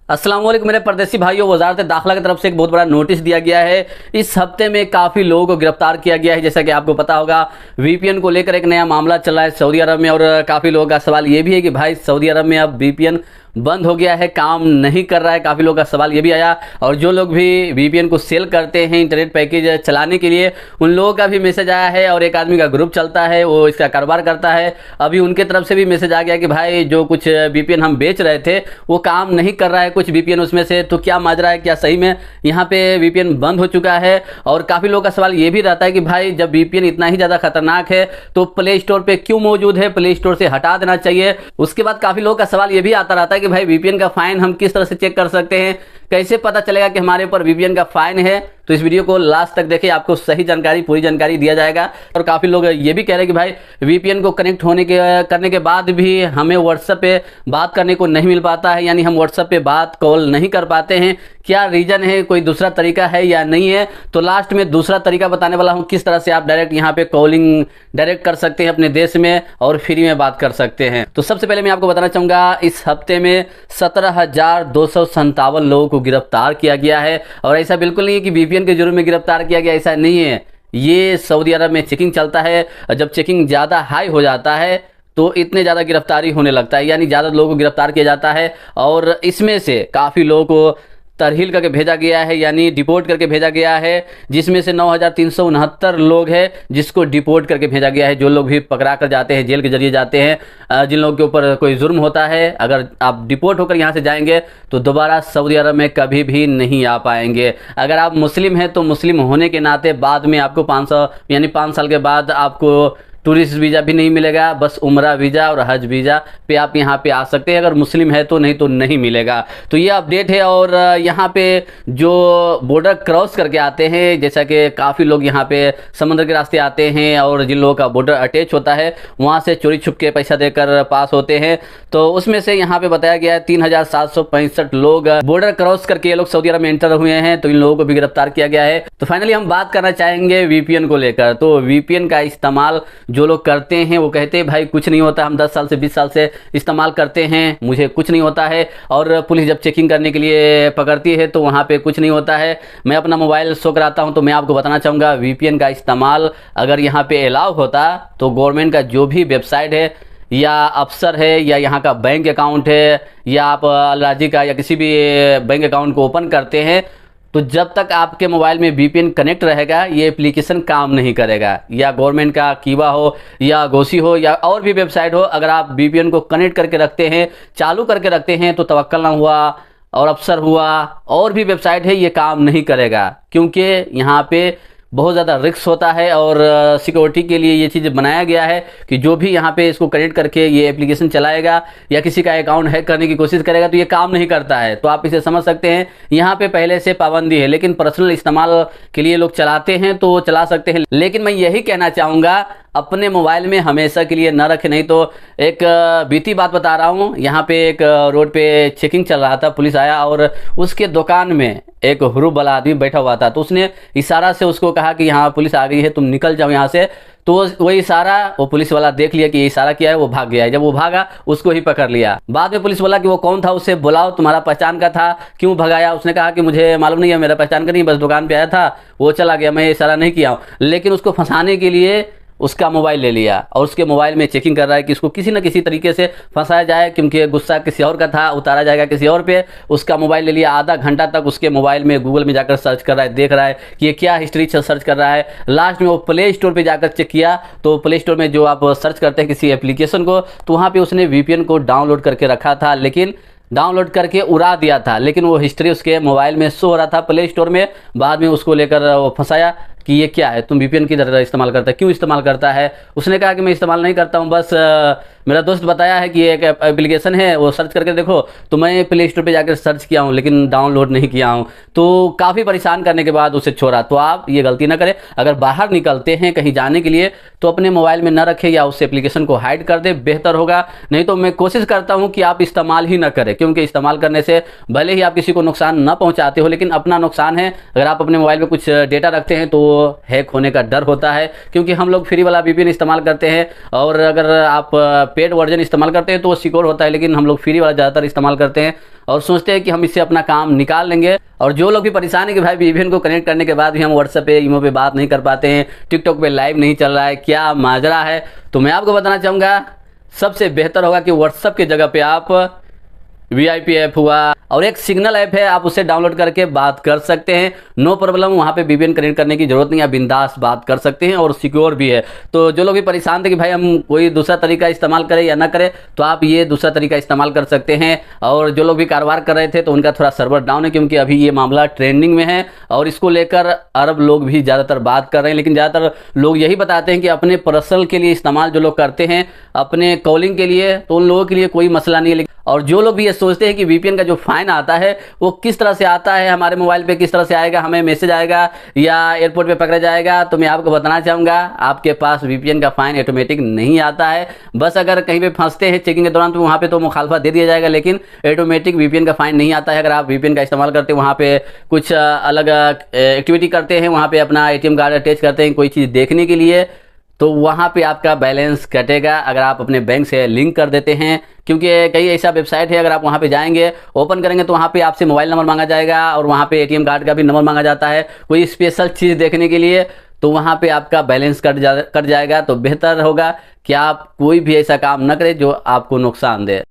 अस्सलाम वालेकुम मेरे परदेसी भाइयों। वजारत दाखिला की तरफ से एक बहुत बड़ा नोटिस दिया गया है। इस हफ्ते में काफ़ी लोगों को गिरफ्तार किया गया है। जैसा कि आपको पता होगा, वीपीएन को लेकर एक नया मामला चल रहा है सऊदी अरब में, और काफ़ी लोगों का सवाल ये भी है कि भाई सऊदी अरब में अब वीपीएन बंद हो गया है, काम नहीं कर रहा है। काफ़ी लोगों का सवाल ये भी आया, और जो लोग भी वीपीएन को सेल करते हैं इंटरनेट पैकेज चलाने के लिए, उन लोगों का भी मैसेज आया है। और एक आदमी का ग्रुप चलता है, वो इसका कारोबार करता है। अभी उनके तरफ से भी मैसेज आ गया कि भाई जो कुछ वीपीएन हम बेच रहे थे वो काम नहीं कर रहा है, कुछ वीपीएन उसमें से। तो क्या माजरा है, क्या सही में यहाँ पे वीपीएन बंद हो चुका है? और काफ़ी लोगों का सवाल ये भी रहता है कि भाई जब वीपीएन इतना ही ज़्यादा खतरनाक है तो प्ले स्टोर पे क्यों मौजूद है, प्ले स्टोर से हटा देना चाहिए। उसके बाद काफ़ी लोगों का सवाल ये भी आता रहता है कि भाई वीपीएन का फाइन हम किस तरह से चेक कर सकते हैं, कैसे पता चलेगा कि हमारे ऊपर वीपीएन का फाइन है। तो इस वीडियो को लास्ट तक देखिए, आपको सही जानकारी, पूरी जानकारी दिया जाएगा। और काफ़ी लोग ये भी कह रहे हैं कि भाई वीपीएन को कनेक्ट करने के बाद भी हमें व्हाट्सएप पे बात करने को नहीं मिल पाता है, यानी हम व्हाट्सएप पे बात कॉल नहीं कर पाते हैं। क्या रीज़न है, कोई दूसरा तरीका है या नहीं है? तो लास्ट में दूसरा तरीका बताने वाला हूँ, किस तरह से आप डायरेक्ट यहाँ पे कॉलिंग डायरेक्ट कर सकते हैं अपने देश में और फ्री में बात कर सकते हैं। तो सबसे पहले मैं आपको बताना चाहूँगा, इस हफ्ते में 17,257 लोगों को गिरफ्तार किया गया है। और ऐसा बिल्कुल नहीं है कि वीपीएन के जुर्म में गिरफ्तार किया गया, ऐसा नहीं है। ये सऊदी अरब में चेकिंग चलता है, जब चेकिंग ज़्यादा हाई हो जाता है तो इतने ज़्यादा गिरफ्तारी होने लगता है, यानी ज़्यादा लोगों को गिरफ्तार किया जाता है। और इसमें से काफ़ी लोगों को तरहील करके भेजा गया है, यानी डिपोर्ट करके भेजा गया है, जिसमें से 9,369 लोग हैं जिसको डिपोर्ट करके भेजा गया है। जो लोग भी पकड़ा कर जाते हैं, जेल के जरिए जाते हैं, जिन लोगों के ऊपर कोई जुर्म होता है, अगर आप डिपोर्ट होकर यहाँ से जाएंगे तो दोबारा सऊदी अरब में कभी भी नहीं आ पाएंगे। अगर आप मुस्लिम हैं तो मुस्लिम होने के नाते बाद में आपको 500 यानी 5 साल के बाद आपको टूरिस्ट वीज़ा भी नहीं मिलेगा, बस उम्रा वीज़ा और हज वीज़ा पे आप यहाँ पे आ सकते हैं अगर मुस्लिम है तो, नहीं तो नहीं मिलेगा। तो ये अपडेट है। और यहाँ पे जो बॉर्डर क्रॉस करके आते हैं, जैसा कि काफ़ी लोग यहाँ पे समुद्र के रास्ते आते हैं और जिन लोगों का बॉर्डर अटैच होता है वहाँ से चोरी छुप के पैसा देकर पास होते हैं, तो उसमें से यहाँ पे बताया गया है 3,765 लोग बॉर्डर क्रॉस करके ये लोग सऊदी अरब में एंटर हुए हैं। तो इन लोगों को भी गिरफ्तार किया गया है। तो फाइनली हम बात करना चाहेंगे वीपीएन को लेकर। तो वीपीएन का इस्तेमाल जो लोग करते हैं वो कहते हैं भाई कुछ नहीं होता, हम 10 साल से 20 साल से इस्तेमाल करते हैं, मुझे कुछ नहीं होता है। और पुलिस जब चेकिंग करने के लिए पकड़ती है तो वहाँ पे कुछ नहीं होता है। मैं अपना मोबाइल शो कराता हूँ तो मैं आपको बताना चाहूँगा, वीपीएन का इस्तेमाल अगर यहाँ पे अलाउ होता तो गवर्नमेंट का जो भी वेबसाइट है या अफसर है या यहाँ का बैंक अकाउंट है या आप अल्लाजी का या किसी भी बैंक अकाउंट को ओपन करते हैं, तो जब तक आपके मोबाइल में वीपीएन कनेक्ट रहेगा ये एप्लीकेशन काम नहीं करेगा। या गवर्नमेंट का कीवा हो या गोसी हो या और भी वेबसाइट हो, अगर आप वीपीएन को कनेक्ट करके रखते हैं, चालू करके रखते हैं, तो तवक्कल ना हुआ और अफसर हुआ और भी वेबसाइट है, ये काम नहीं करेगा। क्योंकि यहाँ पे बहुत ज़्यादा रिस्क होता है और सिक्योरिटी के लिए ये चीज़ बनाया गया है कि जो भी यहाँ पे इसको कनेक्ट करके ये एप्लीकेशन चलाएगा या किसी का अकाउंट हैक करने की कोशिश करेगा तो ये काम नहीं करता है। तो आप इसे समझ सकते हैं, यहाँ पे पहले से पाबंदी है, लेकिन पर्सनल इस्तेमाल के लिए लोग चलाते हैं तो चला सकते हैं। लेकिन मैं यही कहना चाहूँगा, अपने मोबाइल में हमेशा के लिए न रखें। नहीं तो एक बीती बात बता रहा हूँ, यहाँ पे एक रोड पे चेकिंग चल रहा था, पुलिस आया और उसके दुकान में एक हुरूब वाला आदमी बैठा हुआ था, तो उसने इशारा से उसको कहा कि यहाँ पुलिस आ गई है, तुम निकल जाओ यहाँ से। तो वो इशारा वो पुलिस वाला देख लिया कि ये इशारा किया है, वो भाग गया है। जब वो भागा उसको ही पकड़ लिया। बाद में पुलिस बोला कि वो कौन था, उससे बुलाओ, तुम्हारा पहचान का था, क्यों भगाया? उसने कहा कि मुझे मालूम नहीं है, मेरा पहचान का नहीं, बस दुकान पे आया था, वो चला गया, मैं इशारा नहीं किया हूँ। लेकिन उसको फंसाने के लिए उसका मोबाइल ले लिया और उसके मोबाइल में चेकिंग कर रहा है कि इसको किसी न किसी तरीके से फंसाया जाए, क्योंकि गुस्सा किसी और का था, उतारा जाएगा किसी और पे। उसका मोबाइल ले लिया, आधा घंटा तक उसके मोबाइल में गूगल में जाकर सर्च कर रहा है, देख रहा है कि ये क्या हिस्ट्री सर्च कर रहा है। लास्ट में वो प्ले स्टोर पर जाकर चेक किया, तो प्ले स्टोर में जो आप सर्च करते हैं किसी एप्लीकेशन को, तो वहाँ पर उसने वीपीएन को डाउनलोड करके रखा था, लेकिन डाउनलोड करके उड़ा दिया था, लेकिन वो हिस्ट्री उसके मोबाइल में शो हो रहा था प्ले स्टोर में। बाद में उसको लेकर वो फंसाया कि ये क्या है, तुम वीपीएन की तरह इस्तेमाल करता है, क्यों इस्तेमाल करता है? उसने कहा कि मैं इस्तेमाल नहीं करता हूँ, बस मेरा दोस्त बताया है कि एक एप्लीकेशन है, वो सर्च करके देखो, तो मैं प्ले स्टोर पे जाकर सर्च किया हूँ लेकिन डाउनलोड नहीं किया हूँ। तो काफ़ी परेशान करने के बाद उसे छोड़ा। तो आप ये गलती ना करें, अगर बाहर निकलते हैं कहीं जाने के लिए तो अपने मोबाइल में न रखें या उस एप्लीकेशन को हाइड कर दे, बेहतर होगा। नहीं तो मैं कोशिश करता हूँ कि आप इस्तेमाल ही ना करें, क्योंकि इस्तेमाल करने से भले ही आप किसी को नुकसान न पहुँचाते हो लेकिन अपना नुकसान है। अगर आप अपने मोबाइल में कुछ डेटा रखते हैं तो हैक होने का डर होता है, क्योंकि हम लोग फ्री वाला VPN इस्तेमाल करते हैं और अगर आप पेड वर्जन इस्तेमाल करते हैं तो वो सिक्योर होता है, लेकिन हम लोग फ्री वाला ज़्यादातर इस्तेमाल करते हैं और सोचते हैं कि हम इससे अपना काम निकाल लेंगे। और जो लोग भी परेशान है कि भाई VPN को कनेक्ट करने के बाद भी हम व्हाट्सएप पे, ईमो पे बात नहीं कर पाते हैं, टिकटॉक पे लाइव नहीं चल रहा है, क्या माजरा है, तो मैं आपको बताना चाहूँगा सबसे बेहतर होगा कि व्हाट्सएप की जगह पे आप VIP ऐप हुआ और एक सिग्नल ऐप है, आप उसे डाउनलोड करके बात कर सकते हैं, नो प्रॉब्लम। वहाँ पे VPN कनेक्ट करने की जरूरत नहीं है, आप बिंदास बात कर सकते हैं और सिक्योर भी है। तो जो लोग भी परेशान थे कि भाई हम कोई दूसरा तरीका इस्तेमाल करें या ना करें, तो आप ये दूसरा तरीका इस्तेमाल कर सकते हैं। और जो लोग भी कारोबार कर रहे थे तो उनका थोड़ा सर्वर डाउन है, क्योंकि अभी ये मामला ट्रेंडिंग में है और इसको लेकर अरब लोग भी ज़्यादातर बात कर रहे हैं। लेकिन ज़्यादातर लोग यही बताते हैं कि अपने पर्सनल के लिए इस्तेमाल जो लोग करते हैं, अपने कॉलिंग के लिए, तो उन लोगों के लिए कोई मसला नहीं है। और जो लोग भी ये सोचते हैं कि VPN का जो फाइन आता है वो किस तरह से आता है, हमारे मोबाइल पे किस तरह से आएगा, हमें मैसेज आएगा या एयरपोर्ट पे पकड़ा जाएगा, तो मैं आपको बताना चाहूँगा आपके पास VPN का फाइन ऑटोमेटिक नहीं आता है। बस अगर कहीं पे फंसते हैं चेकिंग के दौरान तो वहाँ पे तो मुखालफा दे दिया जाएगा, लेकिन ऑटोमेटिक VPN का फाइन नहीं आता है। अगर आप VPN का इस्तेमाल करते हैं, वहाँ पे कुछ अलग एक्टिविटी करते हैं, वहाँ पे अपना ATM कार्ड अटैच करते हैं कोई चीज़ देखने के लिए, तो वहाँ पे आपका बैलेंस कटेगा अगर आप अपने बैंक से लिंक कर देते हैं। क्योंकि कई ऐसा वेबसाइट है, अगर आप वहाँ पे जाएंगे, ओपन करेंगे तो वहाँ पे आपसे मोबाइल नंबर मांगा जाएगा और वहाँ पे ATM कार्ड का भी नंबर मांगा जाता है कोई स्पेशल चीज़ देखने के लिए, तो वहाँ पे आपका बैलेंस कट जाएगा। तो बेहतर होगा कि आप कोई भी ऐसा काम न करें जो आपको नुकसान दे।